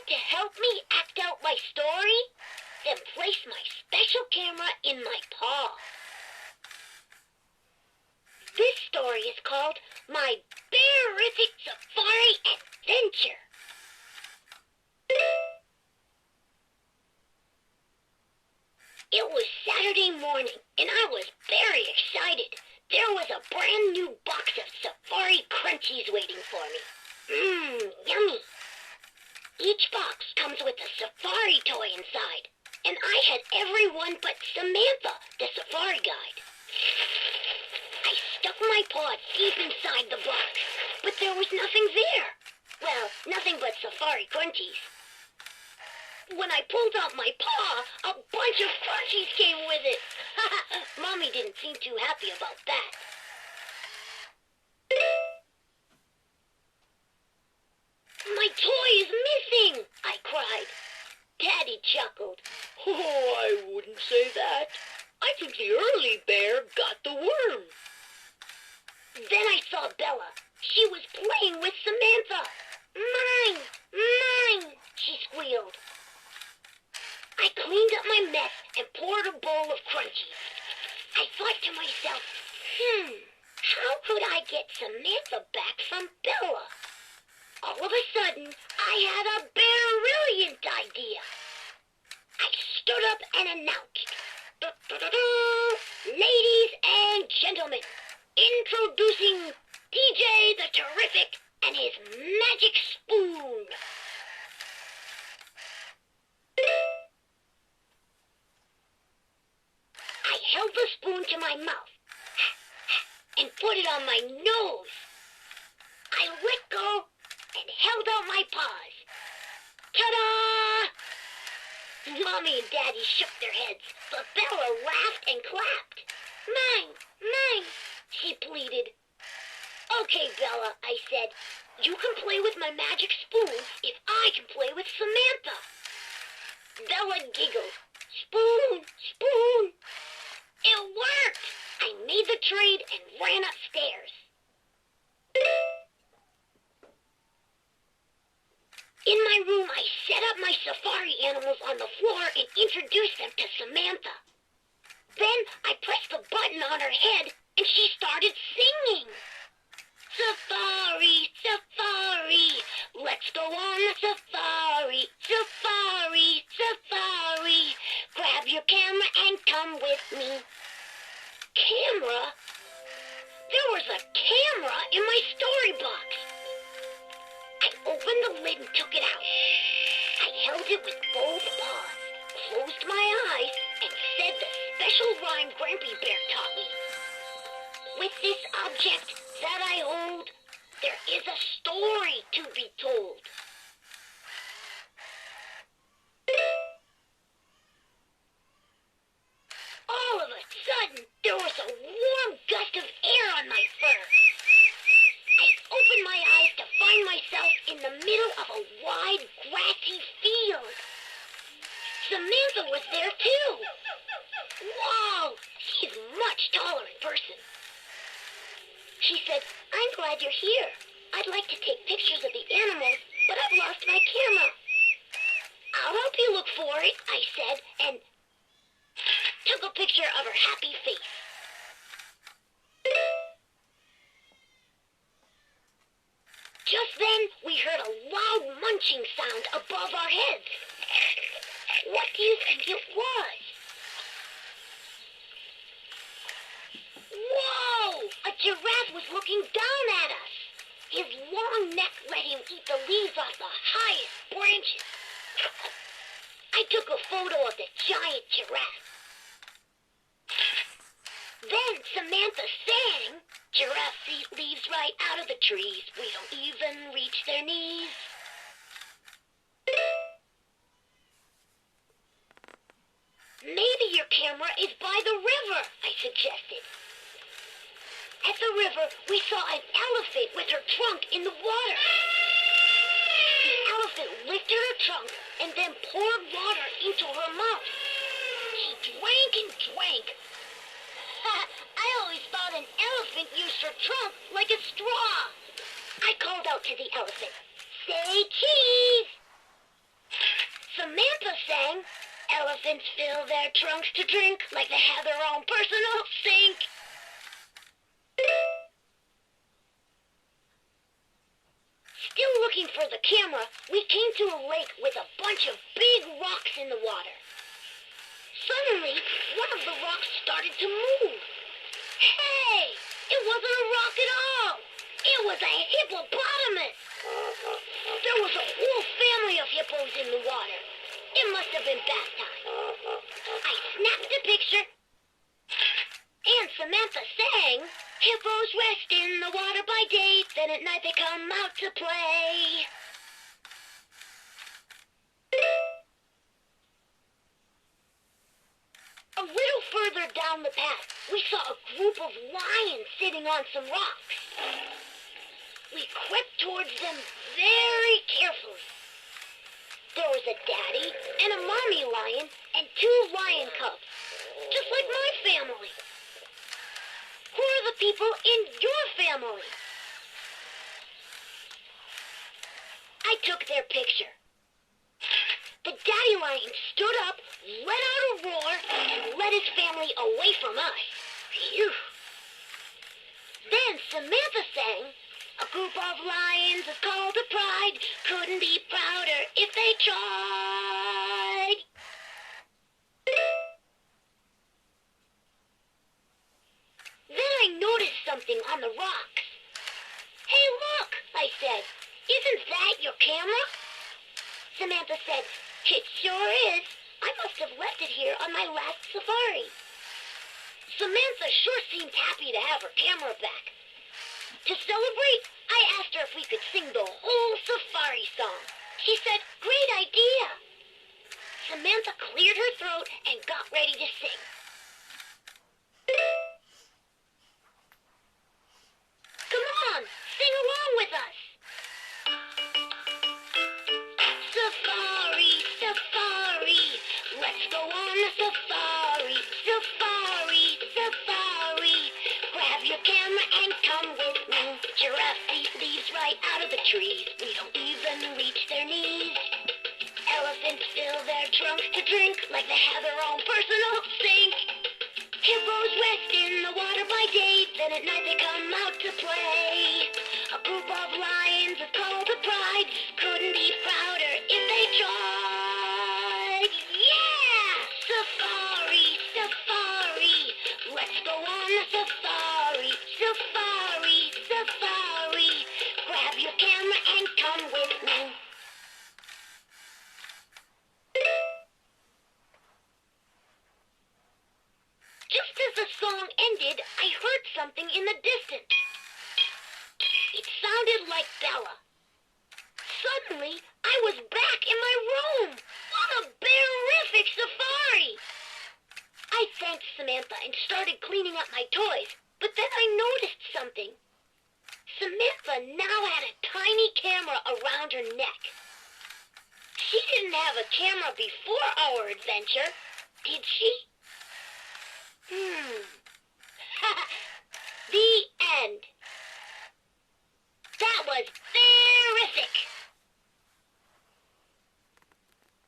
To help me act out my story, then place my special camera in my paw. This story is called My Bearific Safari Adventure. It was Saturday morning, and I was very excited. There was a brand new box of safari crunchies waiting for me. Yummy. Each box comes with a safari toy inside, and I had every one but Samantha, the safari guide. I stuck my paw deep inside the box, but there was nothing there. Well, nothing but safari crunchies. When I pulled out my paw, a bunch of crunchies came with it. Mommy didn't seem too happy about that. My toy is missing, I cried. Daddy chuckled. Oh, I wouldn't say that. I think the early bear got the worm. Then I saw Bella. She was playing with Samantha. Mine, mine, she squealed. I cleaned up my mess and poured a bowl of crunchies. I thought to myself, how could I get Samantha back from Bella? All of a sudden, I had a brilliant idea. I stood up and announced, "Ladies and gentlemen, introducing DJ the Terrific and his magic spoon." I held the spoon to my mouth and put it on my nose. I let go and held out my paws. Ta-da! Mommy and Daddy shook their heads, but Bella laughed and clapped. Mine, mine, she pleaded. Okay, Bella, I said, you can play with my magic spoon if I can play with Samantha. Bella giggled. Spoon, spoon. It worked! I made the trade and ran upstairs. In my room, I set up my safari animals on the floor and introduced them to Samantha. Then I pressed the button on her head and she started singing. Safari, safari, let's go on a safari, safari, safari. Grab your camera and come with me. Camera? There was a camera in my storybox. I opened the lid and took it out. I held it with both paws, closed my eyes, and said the special rhyme Grampy Bear taught me. With this object that I hold, there is a story to be told. All of a sudden, there was a warm gust of air on my fur. I opened my eyes to find myself in the middle of a wide, grassy field. Samantha was there too. Wow, she's much taller in person. She said, I'm glad you're here. I'd like to take pictures of the animals, but I've lost my camera. I'll help you look for it, I said, and took a picture of her happy face. Just then, we heard a loud munching sound above our heads. What do you think it was? Whoa! A giraffe was looking down at us. His long neck let him eat the leaves off the highest branches. I took a photo of the giant giraffe. Then Samantha sang, "Giraffes eat leaves right out of the trees. We don't even reach their knees." Maybe your camera is by the river, I suggested. At the river, we saw an elephant with her trunk in the water. The elephant lifted her trunk and then poured water into her mouth. She drank and drank. I always thought an elephant used her trunk like a straw. I called out to the elephant, "Say cheese!" Elephants fill their trunks to drink like they have their own personal sink. Still looking for the camera, we came to a lake with a bunch of big rocks in the water. Suddenly, one of the rocks started to move. Hey! It wasn't a rock at all! It was a hippopotamus! There was a whole family of hippos in the water. It must have been bath time. I snapped a picture, and Samantha sang, "Hippos rest in the water by day, then at night they come out to play." A little further down the path, we saw a group of lions sitting on some rocks. We crept towards them very carefully. There was a daddy and a mommy lion and 2 lion cubs, just like my family. Who are the people in your family? I took their picture. The daddy lion stood up, let out a roar, and led his family away from us. Phew. Then Samantha sang, "A group of lions is called a pride, couldn't be prouder if they tried." Then I noticed something on the rocks. "Hey, look," I said. "Isn't that your camera?" Samantha said, "It sure is. I must have left it here on my last safari." Samantha sure seemed happy to have her camera back. To celebrate, I asked her if we could sing the whole safari song. She said, "Great idea." Samantha cleared her throat and got ready to sing. Come on, sing along with us. Safari, safari, let's go on a safari. Safari, safari, grab your camera and come with me. Giraffes eat leaves right out of the trees. We don't even reach their knees. Elephants fill their trunks to drink like they have their own personal sink. Hippos rest in the water by day, then at night they come out to play. A group of lions is called a pride, couldn't be prouder if they tried. Yeah! Safari, safari, let's go on a safari. Safari, safari, grab your camera and come with me. Just as the song ended, I heard something in the distance. It sounded like Bella. Suddenly, I was back in my room. What a bearific safari! I thanked Samantha and started cleaning up my toys, but then I noticed something. Samantha now had a tiny camera around her neck. She didn't have a camera before our adventure, did